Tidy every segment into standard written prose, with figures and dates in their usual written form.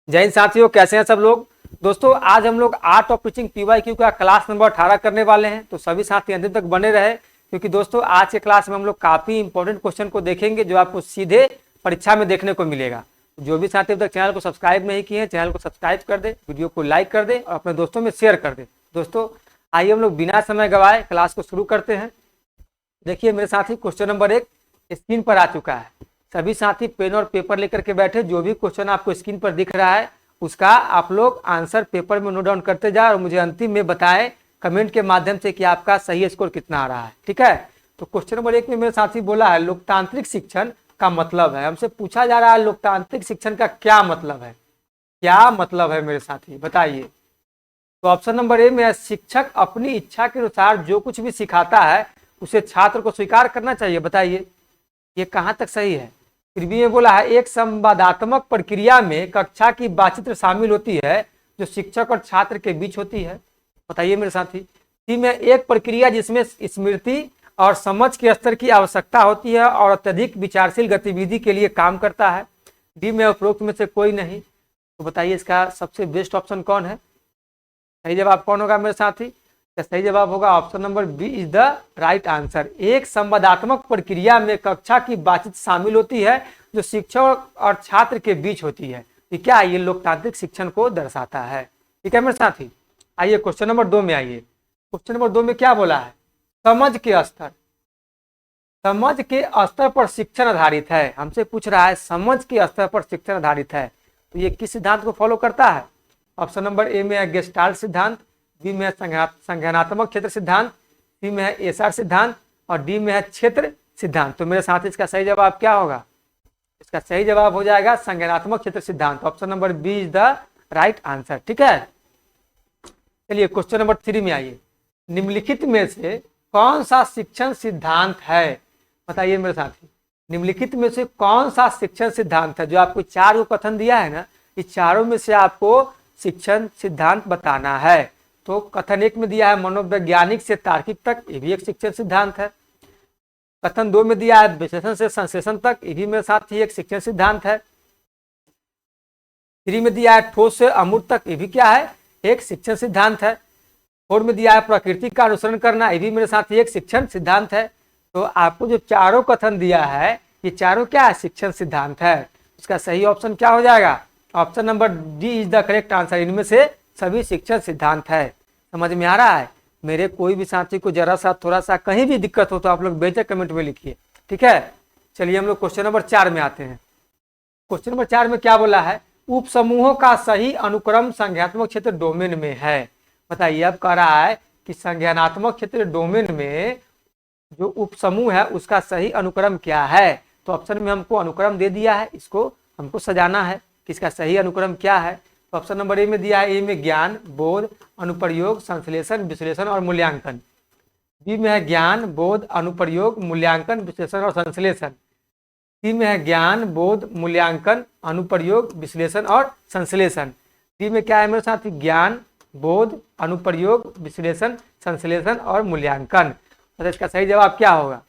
जय हिंद साथियों, कैसे हैं सब लोग। दोस्तों आज हम लोग आर्ट ऑफ टीचिंग पीवाईक्यू का क्लास नंबर 18 करने वाले हैं, तो सभी साथी अंतिम तक बने रहे क्योंकि दोस्तों आज के क्लास में हम लोग काफी इंपॉर्टेंट क्वेश्चन को देखेंगे जो आपको सीधे परीक्षा में देखने को मिलेगा। जो भी साथी अब तक चैनल को सब्सक्राइब नहीं किए हैं, चैनल को सब्सक्राइब कर दे, वीडियो को लाइक कर दे और अपने दोस्तों में शेयर कर दे। दोस्तों आइए हम लोग बिना समय गवाए क्लास को शुरू करते हैं। देखिए मेरे साथी, क्वेश्चन नंबर 1 स्क्रीन पर आ चुका है। सभी साथी पेन और पेपर लेकर के बैठे, जो भी क्वेश्चन आपको स्क्रीन पर दिख रहा है उसका आप लोग आंसर पेपर में नोट डाउन करते जाए और मुझे अंतिम में बताएं कमेंट के माध्यम से कि आपका सही स्कोर कितना आ रहा है। ठीक है, तो क्वेश्चन नंबर 1 में मेरे साथी बोला है लोकतांत्रिक शिक्षण का मतलब है। हमसे पूछा जा रहा है लोकतांत्रिक शिक्षण का क्या मतलब है, क्या मतलब है मेरे साथी बताइए। तो ऑप्शन नंबर ए में है शिक्षक अपनी इच्छा के अनुसार जो कुछ भी सिखाता है उसे छात्र को स्वीकार करना चाहिए। बताइए ये कहाँ तक सही है। फिर भी ये बोला है एक संवादात्मक प्रक्रिया में कक्षा की बातचीत शामिल होती है जो शिक्षक और छात्र के बीच होती है। बताइए मेरे साथी। सी में एक प्रक्रिया जिसमें स्मृति और समझ के स्तर की आवश्यकता होती है और अत्यधिक विचारशील गतिविधि के लिए काम करता है। डी में उपरोक्त में से कोई नहीं। तो बताइए इसका सबसे बेस्ट ऑप्शन कौन है, सही जवाब कौन होगा मेरे साथी। सही जवाब होगा option number B is the right answer. एक संवादात्मक प्रक्रिया में कक्षा की बातचीत शामिल होती है जो शिक्षक और छात्र के बीच होती है। ठीक है, ये लोकतांत्रिक शिक्षण को दर्शाता है। ठीक है मेरे साथी, आइए क्वेश्चन नंबर 2 में आइए। क्वेश्चन नंबर 2 में क्या बोला है, समझ के स्तर। समझ के स्तर पर शिक्षण आधारित है। हमसे पूछ रहा है समझ के स्तर पर शिक्षण आधारित है, तो ये किस सिद्धांत को फॉलो करता है। ऑप्शन नंबर ए में है गेस्टाल्ट सिद्धांत, बी में है संज्ञानात्मक क्षेत्र सिद्धांत, सी में है एसआर सिद्धांत और डी में है क्षेत्र सिद्धांत। तो मेरे साथ इसका सही जवाब क्या होगा, इसका सही जवाब हो जाएगा संज्ञानात्मक क्षेत्र सिद्धांत। Option number B is the right answer. ठीक है, चलिए क्वेश्चन नंबर 3 में आइए। निम्नलिखित में से कौन सा शिक्षण सिद्धांत है। बताइए मेरे साथी, निम्नलिखित में से कौन सा शिक्षण सिद्धांत है। जो आपको 4 को कथन दिया है ना, इस चारों में से आपको शिक्षण सिद्धांत बताना है। तो कथन 1 में दिया है मनोवैज्ञानिक से तार्किक तक, ये भी एक शिक्षण सिद्धांत है। कथन 2 में दिया है विश्लेषण से संश्लेषण तक, ये भी मेरे साथ ही एक शिक्षण सिद्धांत है। 3 में दिया है ठोस से अमूर्त तक, ये भी क्या है, एक शिक्षण सिद्धांत है। 4 में दिया है प्रकृति का अनुसरण करना, ये भी मेरे साथ ही एक शिक्षण सिद्धांत है। तो आपको जो चारों कथन दिया है ये चारों क्या है, शिक्षण सिद्धांत है। इसका सही ऑप्शन क्या हो जाएगा, option number D is the correct answer. इनमें से सभी शिक्षण सिद्धांत है। समझ में आ रहा है। मेरे कोई भी साथी को जरा सा थोड़ा सा कहीं भी दिक्कत हो तो आप लोग बेझिझक कमेंट में लिखिए। ठीक है, चलिए हम लोग क्वेश्चन नंबर 4 में आते हैं। क्वेश्चन नंबर 4 में क्या बोला है, उप समूहों का सही अनुक्रम संज्ञानात्मक क्षेत्र डोमेन में है। बताइए, अब कह रहा है कि संज्ञानात्मक क्षेत्र डोमेन में जो उप समूह है उसका सही अनुक्रम क्या है। तो ऑप्शन में हमको अनुक्रम दे दिया है, इसको हमको सजाना है कि इसका सही अनुक्रम क्या है। तो ऑप्शन नंबर ए में दिया है, ए में ज्ञान, बोध, अनुप्रयोग, संश्लेषण, विश्लेषण और मूल्यांकन। बी में है ज्ञान, बोध, अनुप्रयोग, मूल्यांकन, विश्लेषण और संश्लेषण। सी में है ज्ञान, बोध, मूल्यांकन, अनुप्रयोग, विश्लेषण और संश्लेषण। डी में क्या है मेरे साथ, ज्ञान, बोध, अनुप्रयोग, विश्लेषण, संश्लेषण और मूल्यांकन। तो इसका सही जवाब क्या होगा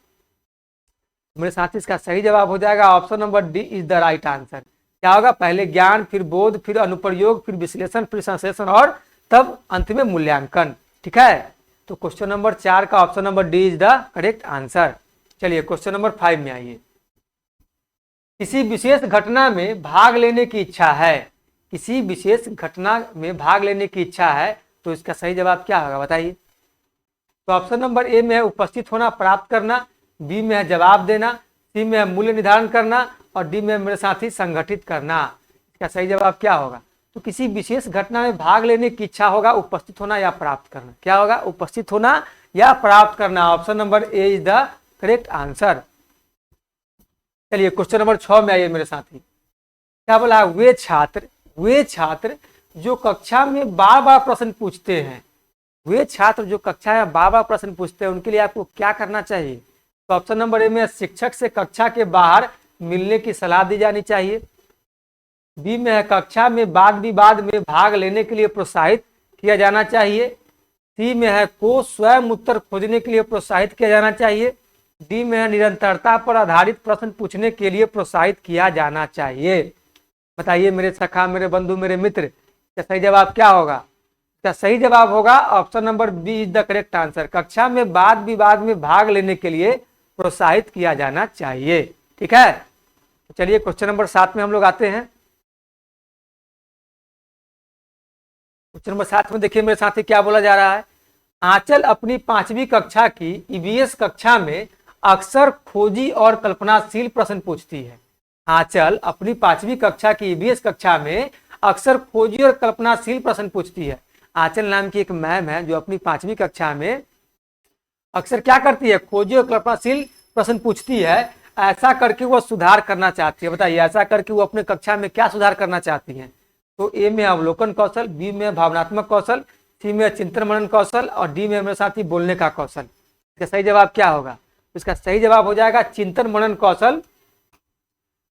मेरे साथ, इसका सही जवाब हो जाएगा option number D is the right answer. क्या होगा, पहले ज्ञान, फिर बोध, फिर अनुप्रयोग, फिर विश्लेषण, फिर संश्लेषण और तब अंत में मूल्यांकन। ठीक है, तो क्वेश्चन नंबर 4 का option number D is the correct answer. चलिए क्वेश्चन नंबर 5 में आइए। किसी विशेष घटना में भाग लेने की इच्छा है, किसी विशेष घटना में भाग लेने की इच्छा है, तो इसका सही जवाब क्या होगा बताइए। तो ऑप्शन नंबर ए में है उपस्थित होना, प्राप्त करना, बी में है जवाब देना, सी में है मूल्य निर्धारण करना और डी में मेरे साथ ही संगठित करना। इसका सही जवाब क्या होगा, तो किसी विशेष घटना में भाग लेने की इच्छा होगा, उपस्थित होना या प्राप्त करना। क्या होगा, उपस्थित होना या प्राप्त करना। Option number A is the correct answer. चलिए क्वेश्चन नंबर 6 में आइए मेरे साथी। क्या बोला, वे छात्र जो कक्षा में बार बार प्रश्न पूछते हैं, वे छात्र जो कक्षा में बार बार प्रश्न पूछते हैं उनके लिए आपको क्या करना चाहिए। तो ऑप्शन नंबर ए में शिक्षक से कक्षा के बाहर मिलने की सलाह दी जानी चाहिए। बी में है कक्षा में वाद विवाद में भाग लेने के लिए प्रोत्साहित किया जाना चाहिए। सी में है को स्वयं उत्तर खोजने के लिए प्रोत्साहित किया जाना चाहिए। डी में है निरंतरता पर आधारित प्रश्न पूछने के लिए प्रोत्साहित किया जाना चाहिए। बताइए मेरे सखा, मेरे बंधु, मेरे मित्र, इसका सही जवाब क्या होगा? इसका सही जवाब होगा option number B is the correct answer. कक्षा में वाद विवाद में भाग लेने के लिए प्रोत्साहित किया जाना चाहिए। ठीक है, चलिए क्वेश्चन नंबर 7 में हम लोग आते हैं। क्वेश्चन नंबर 7 में देखिए मेरे साथी क्या बोला जा रहा है। आंचल अपनी 5वीं कक्षा की ईवीएस कक्षा में अक्सर खोजी और कल्पनाशील प्रश्न पूछती है। आंचल अपनी 5वीं कक्षा की ईवीएस कक्षा में अक्सर खोजी और कल्पनाशील प्रश्न पूछती है। आंचल नाम की एक मैम है जो अपनी 5वीं कक्षा में अक्सर क्या करती है? खोजी और कल्पनाशील प्रश्न पूछती है। ऐसा करके वो सुधार करना चाहती है। बताइए ऐसा करके वो अपने कक्षा में क्या सुधार करना चाहती हैं? तो ए में अवलोकन कौशल, बी में भावनात्मक कौशल, सी में चिंतन मनन कौशल और डी में मेरे साथी बोलने का कौशल। इसका सही जवाब क्या होगा? इसका सही जवाब हो जाएगा चिंतन मनन कौशल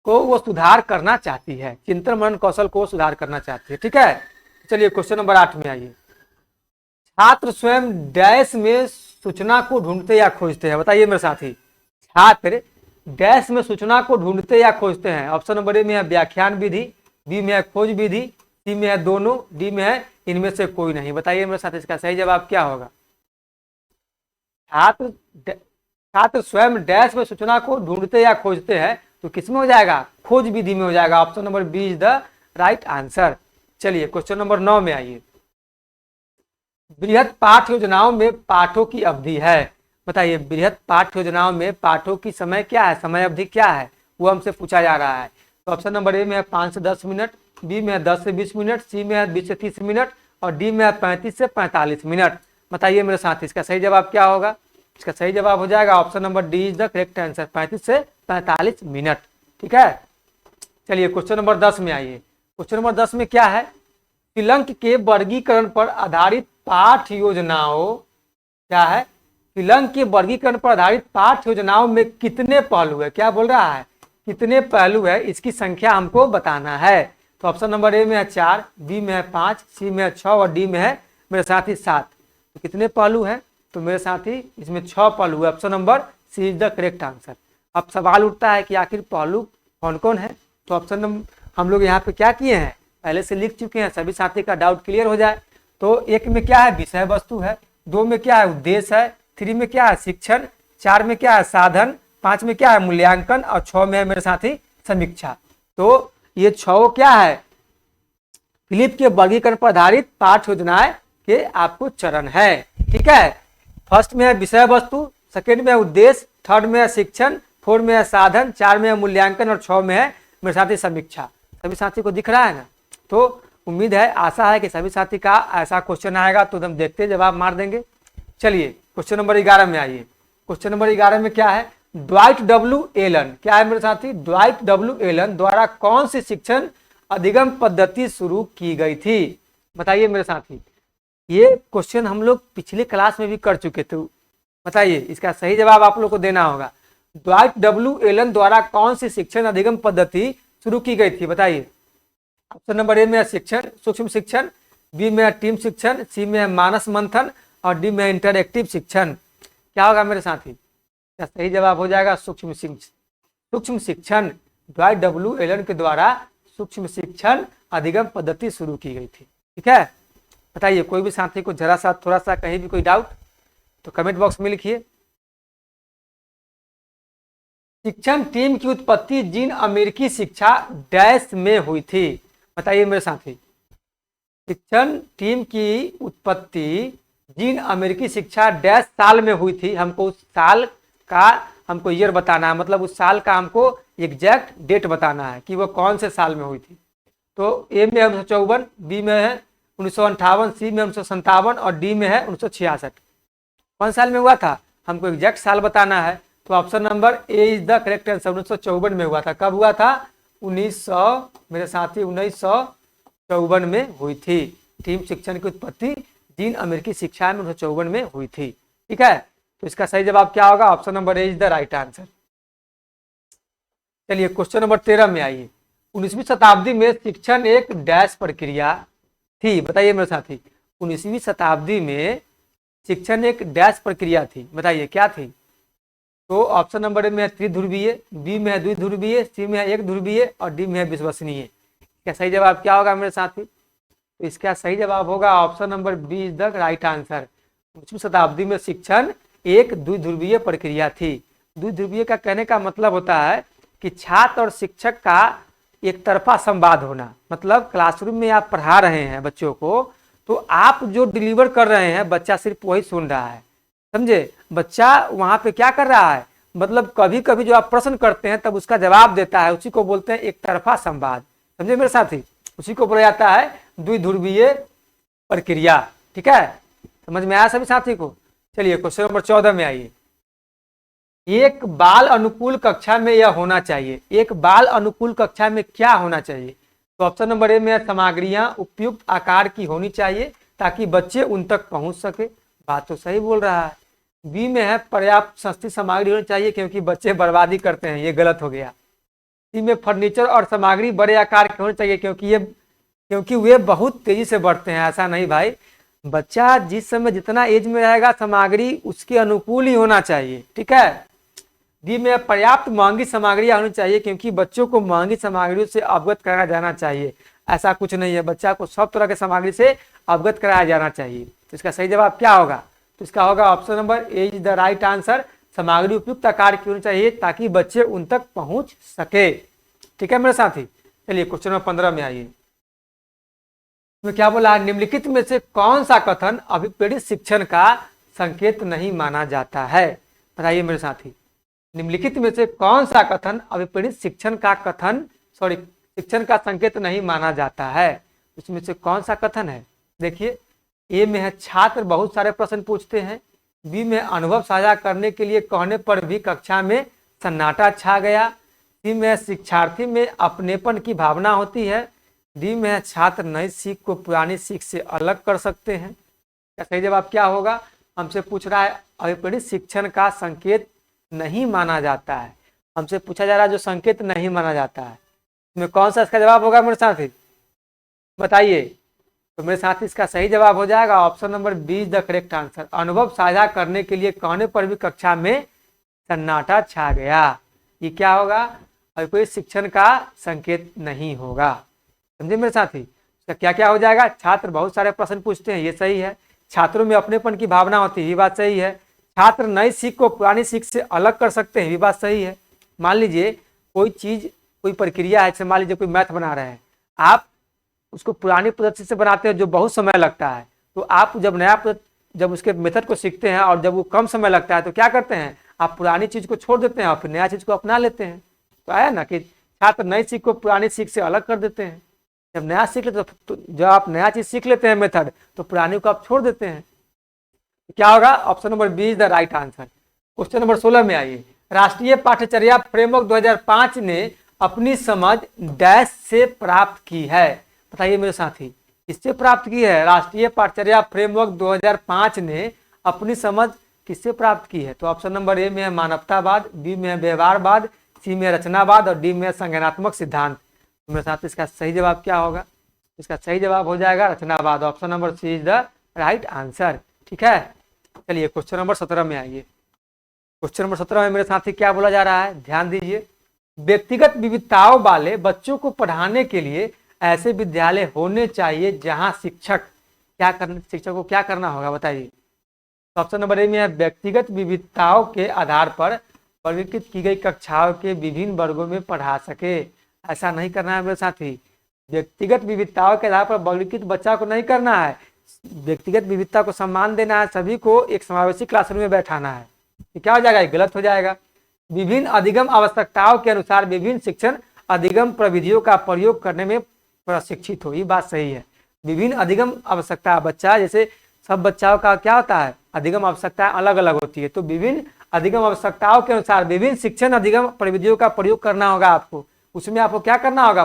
को वो सुधार करना चाहती है। चिंतन मनन कौशल को सुधार करना चाहती है। ठीक है, चलिए क्वेश्चन नंबर 8 में आइए। छात्र स्वयं डैश में सूचना को ढूंढते या खोजते हैं। बताइए मेरे साथी, छात्र डैश में सूचना को ढूंढते या खोजते हैं। ऑप्शन नंबर ए में है व्याख्यान विधि, बी में है खोज विधि, सी में है दोनों, डी में है इनमें से कोई नहीं। बताइए मेरे साथ इसका सही जवाब क्या होगा? छात्र स्वयं डैश में सूचना को ढूंढते या खोजते हैं तो किसमें हो जाएगा? खोज विधि में हो जाएगा। Option number B is the right answer. चलिए क्वेश्चन नंबर 9 में आइए। बृहत पाठ योजनाओं में पाठों की अवधि है। बताइए बृहत पाठ योजनाओं में पाठों की समय क्या है, समय अवधि क्या है, वो हमसे पूछा जा रहा है। तो ऑप्शन नंबर ए में है 5 से 10 मिनट, बी में है 10 से 20 मिनट, सी में है 20 से 30 मिनट और डी में है 35 से 45 मिनट। बताइए मेरे साथ इसका सही जवाब क्या होगा? इसका सही जवाब हो जाएगा option number D is the correct answer, 35 से 45 मिनट। ठीक है, चलिए क्वेश्चन नंबर 10 में आइए। क्वेश्चन नंबर 10 में क्या है? पिलंक के वर्गीकरण पर आधारित पाठ योजनाओं क्या है? पिलंक के वर्गीकरण पर आधारित पाठ योजनाओं में कितने पहलू है? क्या बोल रहा है? कितने पहलू है, इसकी संख्या हमको बताना है। तो ऑप्शन नंबर ए में है 4, बी में है 5, सी में है 6 और डी में है मेरे साथी 7। तो कितने पहलू है? तो मेरे साथी इसमें 6 पहलू है। Option number C is the correct answer. अब सवाल उठता है कि आखिर पहलू कौन कौन है? तो ऑप्शन नंबर हम लोग यहाँ पे क्या किए हैं, पहले से लिख चुके हैं, सभी साथी का डाउट क्लियर हो जाए। तो 1 में क्या है? विषय वस्तु है, 2 में क्या है? उद्देश्य है, 3 में क्या है? शिक्षण, 4 में क्या है? साधन, 5 में क्या है? मूल्यांकन और 6 में है मेरे साथी समीक्षा। तो ये 6 क्या है? फिलिप के वर्गीकरण पर आधारित पाठ योजनाएं के आपको चरण है। ठीक है, फर्स्ट में है विषय वस्तु, सेकेंड में है उद्देश्य, थर्ड में है शिक्षण, फोर्थ में है साधन, 4 में है मूल्यांकन और 6 में है मेरे साथी समीक्षा। सभी साथी को दिख रहा है ना? तो उम्मीद है, आशा है कि सभी साथी का ऐसा क्वेश्चन आएगा तो हम देखते जवाब मार देंगे। चलिए क्वेश्चन नंबर 11 में आइए। क्वेश्चन नंबर 11 में क्या है? ड्वाइट डब्ल्यू एलन, क्या है मेरे साथी? ड्वाइट डब्ल्यू एलन द्वारा कौन सी शिक्षण अधिगम पद्धति शुरू की गई थी? बताइए मेरे साथी, ये क्वेश्चन हम लोग पिछले क्लास में भी कर चुके थे। बताइए इसका सही जवाब आप लोग को देना होगा। ड्वाइट डब्ल्यू एलन द्वारा कौन सी शिक्षण अधिगम पद्धति शुरू की गई थी? बताइए। ऑप्शन नंबर ए में है शिक्षण, सूक्ष्म शिक्षण, बी में है टीम शिक्षण, सी में है मानस मंथन और डी में इंटरएक्टिव शिक्षण। क्या होगा मेरे साथी? इसका सही जवाब हो जाएगा सूक्ष्म शिक्षण। ड्वाइट डब्ल्यू एलन के द्वारा सूक्ष्म शिक्षण अधिगम पद्धति शुरू की गई थी। ठीक है, बताइए कोई भी साथी को जरा सा थोड़ा सा कहीं भी कोई डाउट तो कमेंट बॉक्स में लिखिए। शिक्षण टीम की उत्पत्ति जिन अमेरिकी शिक्षा डैश में हुई थी। बताइए मेरे साथी, शिक्षण टीम की उत्पत्ति जिन अमेरिकी शिक्षा डैश साल में हुई थी। हमको उस साल का हमको ईयर बताना है, मतलब उस साल का हमको एग्जैक्ट डेट बताना है कि वो कौन से साल में हुई थी। तो ए में है 1954, बी में है 1958, सी में 1957 और डी में है 1966। कौन साल में हुआ था हमको एग्जैक्ट साल बताना है। तो option number A is the correct answer. 1954 में हुआ था। कब हुआ था? 1900 मेरे साथी 1954 में हुई थी। टीम शिक्षण की उत्पत्ति जिन अमेरिकी शिक्षा में 1954 में हुई थी। ठीक है, तो इसका सही जवाब क्या होगा? Option number A is the right answer. चलिए क्वेश्चन नंबर 13 में आइए। 19वीं शताब्दी में शिक्षण एक डैश प्रक्रिया थी। बताइए मेरे साथी, 19वीं शताब्दी में शिक्षण एक डैश प्रक्रिया थी। बताइए क्या थी? तो ऑप्शन नंबर ए में है त्रिध्रुवीय, बी में है द्विध्रुवीय, सी में है एक ध्रुवीय और डी में है विश्वसनीय। क्या सही जवाब क्या होगा मेरे साथी? तो इसका सही जवाब होगा option number B is the right answer. 19वीं शताब्दी में शिक्षण एक द्विध्रुवीय प्रक्रिया थी। द्विध्रुवीय का कहने का मतलब होता है कि छात्र और शिक्षक का एक तरफा संवाद होना। मतलब क्लासरूम में आप पढ़ा रहे हैं बच्चों को, तो आप जो डिलीवर कर रहे हैं बच्चा सिर्फ वही सुन रहा है, समझे। बच्चा वहां पे क्या कर रहा है, मतलब कभी कभी जो आप प्रश्न करते हैं तब उसका जवाब देता है, उसी को बोलते हैं एक तरफा संवाद, समझे मेरे साथी। उसी को बोला जाता है द्विध्रुवीय प्रक्रिया। ठीक है, समझ में आया सभी साथी को? चलिए क्वेश्चन नंबर 14 में आइए। एक बाल अनुकूल कक्षा में यह होना चाहिए। एक बाल अनुकूल कक्षा में क्या होना चाहिए? तो ऑप्शन नंबर ए में सामग्रियां उपयुक्त आकार की होनी चाहिए ताकि बच्चे उन तक पहुंच सके। बात तो सही बोल रहा है। बी में है पर्याप्त सस्ती सामग्री होनी चाहिए क्योंकि बच्चे बर्बादी करते हैं, ये गलत हो गया। सी में फर्नीचर और सामग्री बड़े आकार के होने चाहिए क्योंकि वे बहुत तेजी से बढ़ते हैं। ऐसा नहीं भाई, बच्चा जिस समय जितना एज में रहेगा सामग्री उसके अनुकूल ही होना चाहिए। ठीक है। डी में पर्याप्त महंगी सामग्रियां होनी चाहिए क्योंकि बच्चों को महंगी सामग्रियों से अवगत कराया जाना चाहिए। ऐसा कुछ नहीं है, बच्चा को सब तरह के सामग्री से अवगत कराया जाना चाहिए। तो इसका सही जवाब क्या होगा? तो इसका होगा option number A is the right answer. सामग्री उपयुक्त आकार की होनी चाहिए ताकि बच्चे उन तक पहुंच सके। ठीक है मेरे साथी। चलिए क्वेश्चन नंबर 15 में आइए। इसमें क्या बोला है, निम्नलिखित में से कौन सा कथन अभिप्रेरित शिक्षण का संकेत नहीं माना जाता है? बताइए मेरे साथी, निम्नलिखित में से कौन सा कथन अभिप्रेरित शिक्षण का संकेत नहीं माना जाता है? इसमें से कौन सा कथन है? देखिए, ए में है छात्र बहुत सारे प्रश्न पूछते हैं। बी में अनुभव साझा करने के लिए कहने पर भी कक्षा में सन्नाटा छा गया। सी में शिक्षार्थी में अपनेपन की भावना होती है। डी में है छात्र नई सीख को पुरानी सीख से अलग कर सकते हैं। क्या सही जवाब क्या होगा? हमसे पूछ रहा है अभिप्रेरित शिक्षण का संकेत नहीं माना जाता है। हमसे पूछा जा रहा है जो संकेत नहीं माना जाता है, इसमें कौन सा इसका जवाब होगा मेरे साथी? बताइए। तो मेरे साथ इसका सही जवाब हो जाएगा option number B is the correct answer. अनुभव साझा करने के लिए कहने पर भी कक्षा में सन्नाटा छा गया। ये क्या होगा? अभिप्रेरित शिक्षण का संकेत नहीं होगा। समझे मेरे साथी? इसका क्या क्या हो जाएगा? छात्र बहुत सारे प्रश्न पूछते हैं, ये सही है। छात्रों में अपनेपन की भावना होती है, ये बात सही है। छात्र नई सीख को पुरानी सीख से अलग कर सकते हैं, ये बात सही है। मान लीजिए कोई चीज, कोई प्रक्रिया है, जैसे मान लीजिए कोई मैथ बना रहे हैं, आप उसको पुरानी पद्धति से बनाते हैं जो बहुत समय लगता है, तो आप जब उसके मेथड को सीखते हैं और जब वो कम समय लगता है तो क्या करते हैं, आप पुरानी चीज को छोड़ देते हैं और फिर नया चीज को अपना लेते हैं। तो आया ना कि छात्र नई सीख को पुरानी सीख से अलग कर देते हैं। जब नया सीख लेते तो जब आप नया चीज सीख लेते हैं मेथड, तो पुरानी को आप छोड़ देते हैं। क्या होगा? Option number B is the right answer. Question number 16 में आइए। राष्ट्रीय पाठ्यचर्या फ्रेमवर्क 2005 ने अपनी समझ डैश से प्राप्त की है। बताइए मेरे साथी, किससे प्राप्त की है? राष्ट्रीय पाठ्यचर्या फ्रेमवर्क 2005 ने अपनी समझ किससे प्राप्त की है? तो ऑप्शन नंबर ए में है मानवतावाद, बी में है व्यवहारवाद, सी में रचनावाद और डी में संज्ञानात्मक सिद्धांत। मेरे साथ इसका सही जवाब क्या होगा? इसका सही जवाब हो जाएगा रचनावाद। Option number C is the right answer. ठीक है। चलिए क्वेश्चन नंबर 17 में आइए। क्वेश्चन नंबर 17 में मेरे साथी क्या बोला जा रहा है, ध्यान दीजिए। व्यक्तिगत विविधताओं वाले बच्चों को पढ़ाने के लिए ऐसे विद्यालय होने चाहिए जहां शिक्षक को क्या करना होगा? बताइए। ऑप्शन नंबर ए में है व्यक्तिगत विविधताओं के आधार पर वर्गीकृत की गई कक्षाओं के विभिन्न वर्गों में पढ़ा सके। ऐसा नहीं करना है मेरे साथी। व्यक्तिगत विविधताओं के आधार पर वर्गीकृत बच्चा को नहीं करना है। व्यक्तिगत विविधता को सम्मान देना है, सभी को एक समावेशी क्लासरूम में बैठाना है। ये क्या हो जाएगा? ये गलत हो जाएगा। विभिन्न अधिगम आवश्यकताओं के अनुसार विभिन्न शिक्षण अधिगम प्रविधियों का प्रयोग करने में प्रशिक्षित हो, ये बात सही है। विभिन्न अधिगम आवश्यकता, बच्चा जैसे सब बच्चाओं का क्या होता है, अधिगम आवश्यकताएं अलग अलग होती है, तो विभिन्न अधिगम आवश्यकताओं के अनुसार विभिन्न शिक्षण अधिगम प्रविधियों का प्रयोग करना होगा आपको। उसमें आपको क्या करना होगा?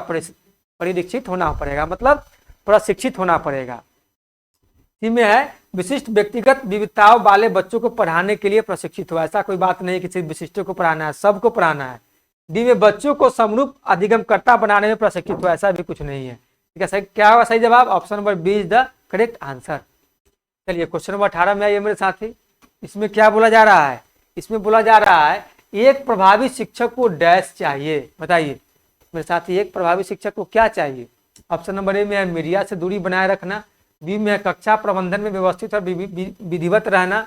परिदीक्षित होना पड़ेगा, मतलब प्रशिक्षित होना पड़ेगा। में है विशिष्ट व्यक्तिगत विविधताओं वाले बच्चों को पढ़ाने के लिए प्रशिक्षित हो। ऐसा कोई बात नहीं कि सिर्फ विशिष्टों को पढ़ाना है, सबको पढ़ाना है। डी में बच्चों को समरूप अधिगमकर्ता बनाने में प्रशिक्षित हो, ऐसा भी कुछ नहीं है। ठीक है, सही क्या होगा सही जवाब? Option number B is the correct answer. चलिए क्वेश्चन नंबर 18 में आइए मेरे साथी। इसमें क्या बोला जा रहा है? इसमें बोला जा रहा है एक प्रभावी शिक्षक को डैश चाहिए। बताइए मेरे साथी, एक प्रभावी शिक्षक को क्या चाहिए? ऑप्शन नंबर ए में है मीडिया से दूरी बनाए रखना, बी में है कक्षा प्रबंधन में व्यवस्थित और विधिवत रहना,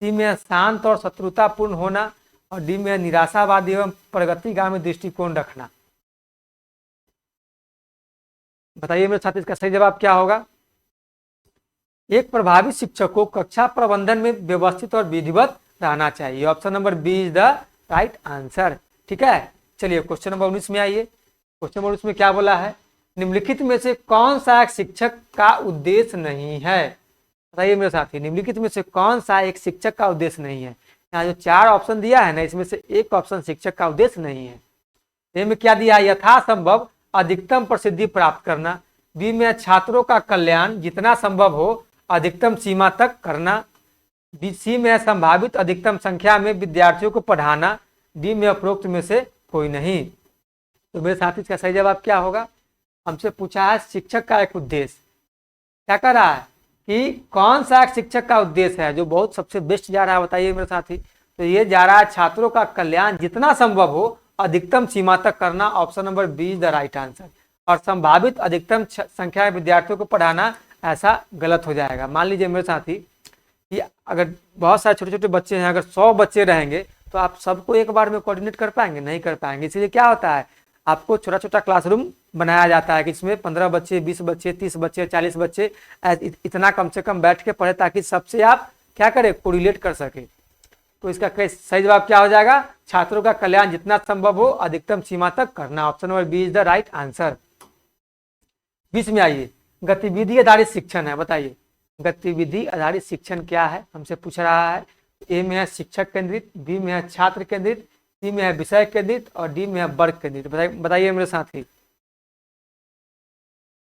सी में है शांत और शत्रुतापूर्ण होना, और डी में है निराशावादी एवं प्रगतिगामी दृष्टिकोण रखना। बताइए मेरे साथ इसका सही जवाब क्या होगा। एक प्रभावी शिक्षक को कक्षा प्रबंधन में व्यवस्थित और विधिवत रहना चाहिए। Option number B is the right answer. ठीक है, चलिए क्वेश्चन नंबर 19 में आइए। क्वेश्चन नंबर 19 में क्या बोला है, निम्नलिखित में से कौन सा एक शिक्षक का उद्देश्य नहीं है। बताइए मेरे साथी, निम्नलिखित में से कौन सा एक शिक्षक का उद्देश्य नहीं है। यहाँ जो 4 ऑप्शन दिया है ना, इसमें से एक ऑप्शन शिक्षक का उद्देश्य नहीं है। ए में क्या दिया है, यथासंभव अधिकतम प्रसिद्धि प्राप्त करना, बी में छात्रों का कल्याण जितना संभव हो अधिकतम सीमा तक करना, सी में संभावित अधिकतम संख्या में विद्यार्थियों को पढ़ाना, डी में उपरोक्त में से कोई नहीं। तो मेरे साथी इसका सही जवाब क्या होगा। हमसे पूछा है शिक्षक का एक उद्देश्य, क्या कर रहा है कि कौन सा एक शिक्षक का उद्देश्य है जो बहुत सबसे बेस्ट जा रहा है। बताइए मेरे साथी, तो ये जा रहा है छात्रों का कल्याण जितना संभव हो अधिकतम सीमा तक करना। Option number B is the right answer. और संभावित अधिकतम संख्या में विद्यार्थियों को पढ़ाना, ऐसा गलत हो जाएगा। मान लीजिए मेरे साथी कि अगर बहुत सारे छोटे छोटे बच्चे हैं, अगर 100 बच्चे रहेंगे तो आप सबको एक बार में कोऑर्डिनेट कर पाएंगे, नहीं कर पाएंगे। इसलिए क्या होता है, आपको छोटा छोटा क्लासरूम बनाया जाता है कि इसमें 15 बच्चे, 20 बच्चे, 30 बच्चे, 40 बच्चे इतना कम से कम बैठ के पढ़े, ताकि सबसे आप क्या करें, कोरिलेट कर सके। तो इसका सही जवाब क्या हो जाएगा, छात्रों का कल्याण जितना संभव हो अधिकतम सीमा तक करना। Option number B is the right answer. 20 में आइए, गतिविधि आधारित शिक्षण है। बताइए गतिविधि आधारित शिक्षण क्या है, हमसे पूछ रहा है। ए में है शिक्षक केंद्रित, बी में है छात्र केंद्रित, सी में है विषय केंद्रित, और डी में है वर्ग केंद्रित। बताइए मेरे साथी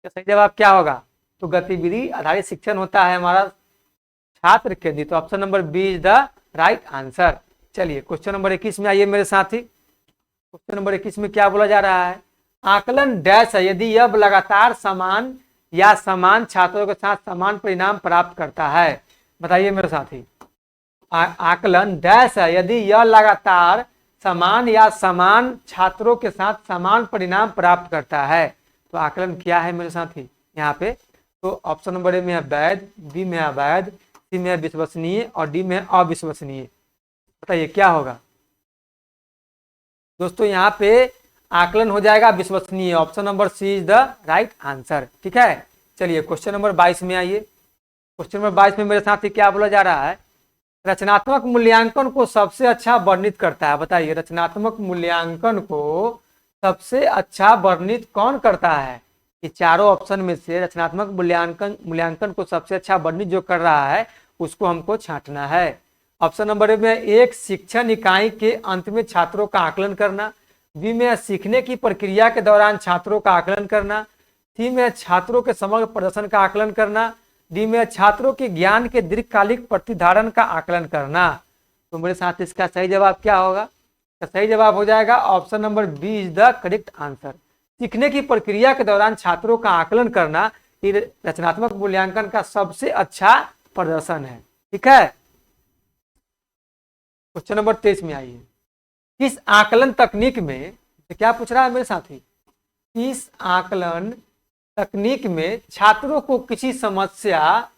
सही जवाब क्या होगा। तो गतिविधि आधारित शिक्षण होता है हमारा छात्र केंद्रित। Option number B is the right answer. चलिए क्वेश्चन नंबर 21 में आइए मेरे साथी। क्वेश्चन नंबर 21 में क्या बोला जा रहा है, आकलन डैश है यदि यह लगातार समान या समान छात्रों के साथ समान परिणाम प्राप्त करता है। बताइए मेरे साथी, आकलन डैश है यदि यह लगातार समान या समान छात्रों के साथ समान परिणाम प्राप्त करता है। तो आकलन क्या है मेरे साथी यहाँ पे। तो ऑप्शन नंबर ए में है वैध, बी में है अवैध, सी में है विश्वसनीय, और डी में है अविश्वसनीय। बताइए क्या होगा दोस्तों। यहाँ पे आकलन हो जाएगा विश्वसनीय। Option number C is the right answer. ठीक है, चलिए क्वेश्चन नंबर 22 में आइए। क्वेश्चन नंबर 22 में मेरे साथ क्या बोला जा रहा है, रचनात्मक मूल्यांकन को सबसे अच्छा वर्णित करता है। बताइए रचनात्मक मूल्यांकन को सबसे अच्छा वर्णित कौन करता है। ये चारों ऑप्शन में से रचनात्मक मूल्यांकन को सबसे अच्छा वर्णित जो कर रहा है उसको हमको छांटना है। ऑप्शन नंबर में एक शिक्षण इकाई के अंत में छात्रों का आकलन करना, बी में सीखने की प्रक्रिया के दौरान छात्रों का आकलन करना, सी में छात्रों के समग्र प्रदर्शन का आकलन करना, डी में छात्रों के ज्ञान के दीर्घकालिक प्रतिधारण का आकलन करना। तो मेरे साथ इसका सही जवाब क्या होगा, सही जवाब हो जाएगा option number B is the correct answer. सीखने की प्रक्रिया के दौरान छात्रों का आकलन करना ये रचनात्मक मूल्यांकन का सबसे अच्छा प्रदर्शन है। ठीक है, क्वेश्चन नंबर 23 में आइए। किस आकलन तकनीक में, तो क्या पूछ रहा है मेरे साथी, किस आकलन तकनीक में छात्रों को किसी समस्या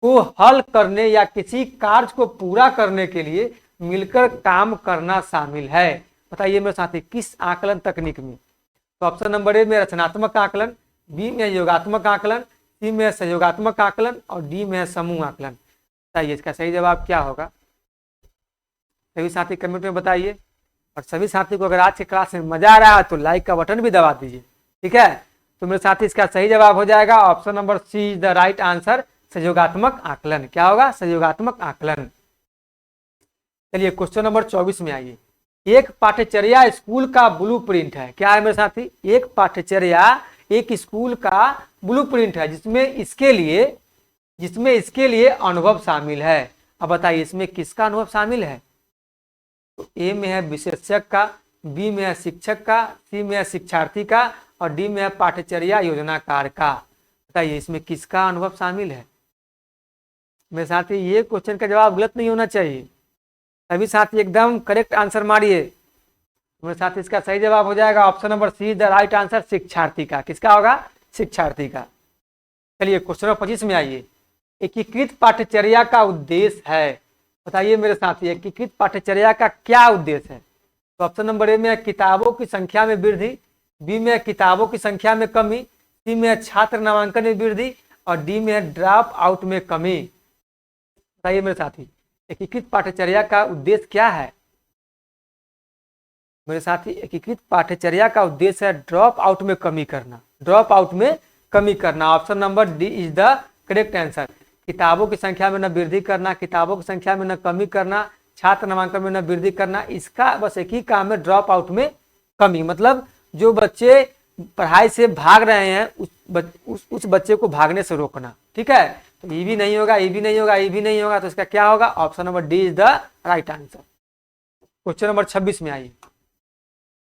को हल करने या किसी कार्य को पूरा करने के लिए मिलकर काम करना शामिल है। बताइए मेरे साथी किस आकलन तकनीक में। तो ऑप्शन नंबर ए में रचनात्मक आकलन, बी में योगात्मक आकलन, सी में सहयोगात्मक आकलन, और डी में समूह आकलन। बताइए इसका सही जवाब क्या होगा। सभी साथी कमेंट में बताइए, और सभी साथी को अगर आज की क्लास में मजा आ रहा है तो लाइक का बटन भी दबा दीजिए। ठीक है, तो मेरे साथी इसका सही जवाब हो जाएगा option number C is the right answer, सहयोगात्मक आकलन। क्या होगा, सहयोगात्मक आकलन। चलिए क्वेश्चन नंबर 24 में आइए। एक पाठ्यचर्या स्कूल का ब्लूप्रिंट है। क्या है मेरे साथी, एक पाठ्यचर्या एक स्कूल का ब्लूप्रिंट है जिसमें इसके लिए अनुभव शामिल है। अब बताइए इसमें किसका अनुभव शामिल है। तो ए में है विशेषज्ञ का, बी में है शिक्षक का, सी में है शिक्षार्थी का, और डी में है पाठ्यचर्या योजनाकार का। बताइए इसमें किसका अनुभव शामिल है। मेरे साथी ये क्वेश्चन का जवाब गलत नहीं होना चाहिए, सभी साथी एकदम करेक्ट आंसर मारिए। मेरे साथ इसका सही जवाब हो जाएगा option number see the right answer, शिक्षार्थी का। किसका होगा, शिक्षार्थी का। चलिए क्वेश्चन नंबर 25 में आइए। एकीकृत पाठ्यचर्या का उद्देश्य है, बताइए मेरे साथी, एकीकृत पाठ्यचर्या का क्या उद्देश्य है? तो ऑप्शन नंबर ए में है किताबों की संख्या में वृद्धि, बी में है किताबों की संख्या में कमी, सी में है छात्र नामांकन में वृद्धि और डी में है ड्रॉप आउट में कमी। बताइए मेरे साथी, एकीकृत पाठ्यचर्या का उद्देश्य क्या है? मेरे साथी, एकीकृत पाठ्यचर्या का उद्देश्य है ड्रॉप आउट में कमी करना, ड्रॉप आउट में कमी करना। Option number D is the correct answer. किताबों की संख्या में न वृद्धि करना, किताबों की संख्या में न कमी करना, छात्र नामांकन में न वृद्धि करना, इसका बस एक ही काम है, ड्रॉप आउट में कमी। मतलब जो बच्चे पढ़ाई से भाग रहे हैं उस बच्चे को भागने से रोकना। ठीक है, तो ये भी नहीं होगा, ये भी नहीं होगा, ये भी नहीं होगा, तो इसका क्या होगा? Option number D is the right answer. Question number 26 में आइए।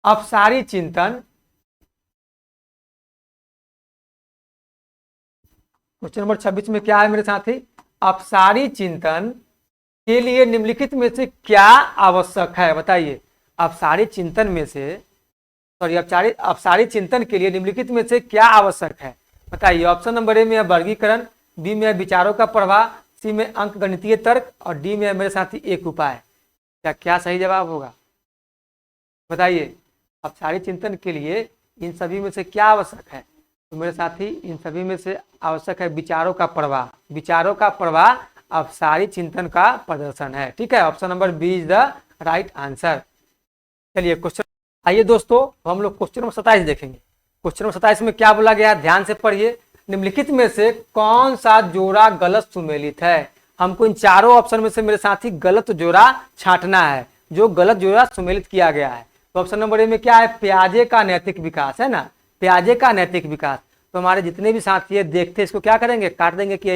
अपसारी चिंतन, क्वेश्चन नंबर 26 में क्या है मेरे साथी? अपसारी चिंतन के लिए निम्नलिखित में से क्या आवश्यक है? बताइए, अपसारी चिंतन में से अपसारी चिंतन के लिए निम्नलिखित में से क्या आवश्यक है? बताइए। ऑप्शन नंबर ए में है वर्गीकरण, बी में है विचारों का प्रवाह, सी में अंक गणितीय तर्क और डी में है मेरे साथी एक उपाय। क्या सही जवाब होगा? बताइए, अपसारी चिंतन के लिए इन सभी में से क्या आवश्यक है? तो मेरे साथी, इन सभी में से आवश्यक है विचारों का प्रवाह। विचारों का प्रवाह अपसारी चिंतन का प्रदर्शन है। ठीक है, option number B is the right answer. चलिए क्वेश्चन, आइए दोस्तों हम लोग क्वेश्चन नंबर 27 देखेंगे। क्वेश्चन नंबर 27 में क्या बोला गया, ध्यान से पढ़िए। निम्नलिखित में से कौन सा जोड़ा गलत सुमेलित है? हमको इन चारों ऑप्शन में से मेरे साथी गलत जोड़ा छांटना है, जो गलत जोड़ा सुमेलित किया गया है। तो ऑप्शन नंबर ए में क्या है? प्याजे का नैतिक विकास, है ना, प्याजे का नैतिक विकास। तो हमारे जितने भी साथी है देखते इसको क्या करेंगे, काट देंगे कि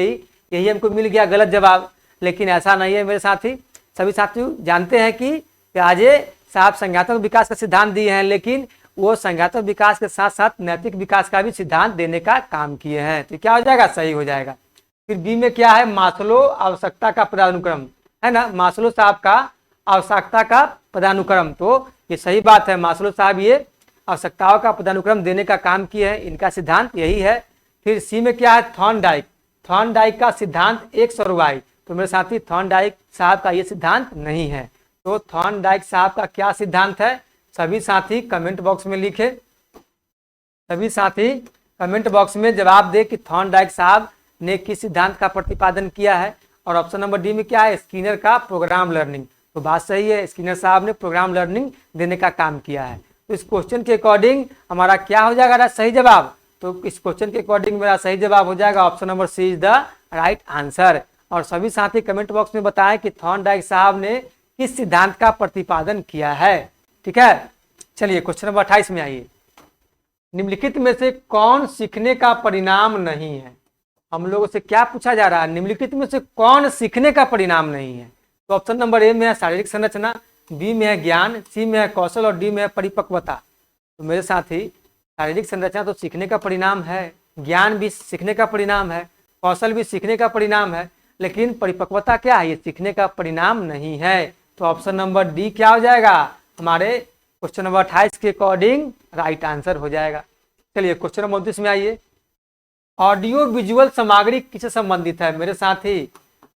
यही हमको मिल गया गलत जवाब। लेकिन ऐसा नहीं है मेरे साथी, सभी साथी जानते हैं कि प्याजे साहब संज्ञात्मक विकास का सिद्धांत दिए हैं, लेकिन वो संज्ञात्मक विकास के साथ साथ नैतिक विकास का भी सिद्धांत देने का काम किए हैं। तो क्या हो जाएगा? सही हो जाएगा। फिर बी में क्या है? मास्लो आवश्यकता का पदानुक्रम, है ना, मास्लो साहब का आवश्यकता का पदानुक्रम। तो ये सही बात है, मास्लो साहब ये आवश्यकताओं का पदानुक्रम देने का काम किए हैं, इनका सिद्धांत यही है। फिर सी में क्या है? थॉर्नडाइक, थॉर्नडाइक का सिद्धांत एक सर्वाई। तो मेरे साथी, थॉर्नडाइक साहब का ये सिद्धांत नहीं है। तो थॉर्नडाइक साहब का क्या सिद्धांत है? सभी साथी कमेंट बॉक्स में लिखे, सभी साथी कमेंट बॉक्स में जवाब दे कि थॉर्नडाइक साहब ने किस सिद्धांत का प्रतिपादन किया है। और ऑप्शन नंबर डी में क्या है? स्किनर का प्रोग्राम लर्निंग। तो बात सही है, स्किनर साहब ने प्रोग्राम लर्निंग देने का काम किया है। तो इस क्वेश्चन के अकॉर्डिंग हमारा क्या हो जाएगा सही जवाब? तो इस क्वेश्चन के अकॉर्डिंग मेरा सही जवाब हो जाएगा option number C is the right answer. और सभी साथी कमेंट बॉक्स में बताएं कि थॉर्नडाइक साहब ने किस सिद्धांत का प्रतिपादन किया है। ठीक है, चलिए क्वेश्चन नंबर 28 में आइए। निम्नलिखित में से कौन सीखने का परिणाम नहीं है? हम लोगों से क्या पूछा जा रहा है? निम्नलिखित में से कौन सीखने का परिणाम नहीं है? तो ऑप्शन नंबर ए में है शारीरिक संरचना, बी में है ज्ञान, सी में है कौशल और डी में है परिपक्वता। तो मेरे साथी, शारीरिक संरचना तो सीखने का परिणाम है, ज्ञान भी सीखने का परिणाम है, कौशल भी सीखने का परिणाम है, लेकिन परिपक्वता क्या है? ये सीखने का परिणाम नहीं है। तो ऑप्शन नंबर डी क्या हो जाएगा? हमारे क्वेश्चन नंबर 28 के अकॉर्डिंग राइट आंसर हो जाएगा। चलिए क्वेश्चन नंबर 29 में आइए। ऑडियो विजुअल सामग्री किससे संबंधित है? मेरे साथी,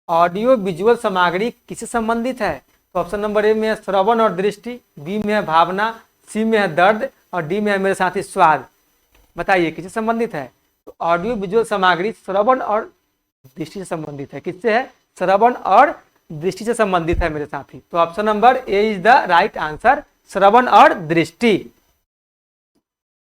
ऑडियो विजुअल सामग्री किससे संबंधित है? तो ऑप्शन नंबर ए में है श्रवण और दृष्टि, बी में है भावना, सी में है दर्द और डी में है मेरे साथी स्वाद। बताइए किससे संबंधित है? तो ऑडियो विजुअल सामग्री श्रवण और दृष्टि से संबंधित है। किससे है? श्रवण और दृष्टि से संबंधित है मेरे साथी। तो option number A is the right answer, श्रवण और दृष्टि।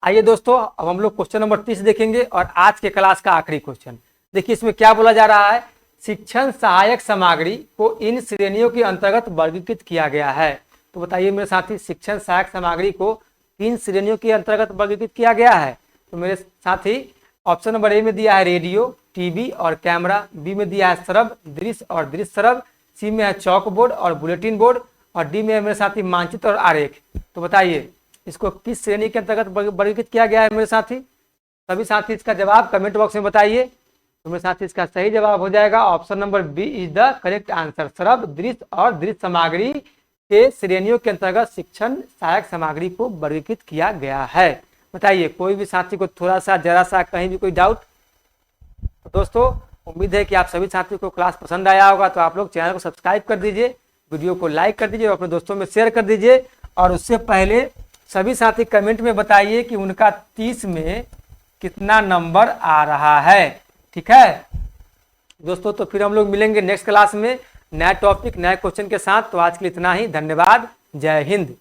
आइए दोस्तों, अब हम लोग क्वेश्चन नंबर 30 देखेंगे और आज के क्लास का आखिरी क्वेश्चन। देखिए इसमें क्या बोला जा रहा है, शिक्षण सहायक सामग्री को इन श्रेणियों के अंतर्गत वर्गीकृत किया गया है। तो बताइए मेरे साथी, शिक्षण सहायक सामग्री को किन श्रेणियों के अंतर्गत वर्गीकृत किया गया है? तो मेरे साथी, ऑप्शन नंबर ए में दिया है रेडियो, टीवी और कैमरा, बी में दिया है श्रव्य, दृश्य और दृश्य श्रव्य, सी में है चौक बोर्ड और बुलेटिन बोर्ड और डी में है मेरे साथी मानचित्र और आरेख। तो बताइए इसको किस श्रेणी के अंतर्गत वर्गीकृत किया गया है मेरे साथी? सभी साथी इसका जवाब कमेंट बॉक्स में बताइए। तो मेरे साथी इसका सही जवाब हो जाएगा option number B is the correct answer, श्रव्य, दृश्य और दृश्य सामग्री के श्रेणियों के अंतर्गत शिक्षण सहायक सामग्री को वर्गीकृत किया गया है। बताइए कोई भी साथी को थोड़ा सा जरा सा कहीं भी कोई डाउट? तो दोस्तों उम्मीद है कि आप सभी साथियों को क्लास पसंद आया होगा, तो आप लोग चैनल को सब्सक्राइब कर दीजिए, वीडियो को लाइक कर दीजिए और अपने दोस्तों में शेयर कर दीजिए। और उससे पहले सभी साथी कमेंट में बताइए कि उनका 30 में कितना नंबर आ रहा है। ठीक है दोस्तों, तो फिर हम लोग मिलेंगे नेक्स्ट क्लास में नया टॉपिक नए क्वेश्चन के साथ। तो आज के लिए इतना ही, धन्यवाद, जय हिंद।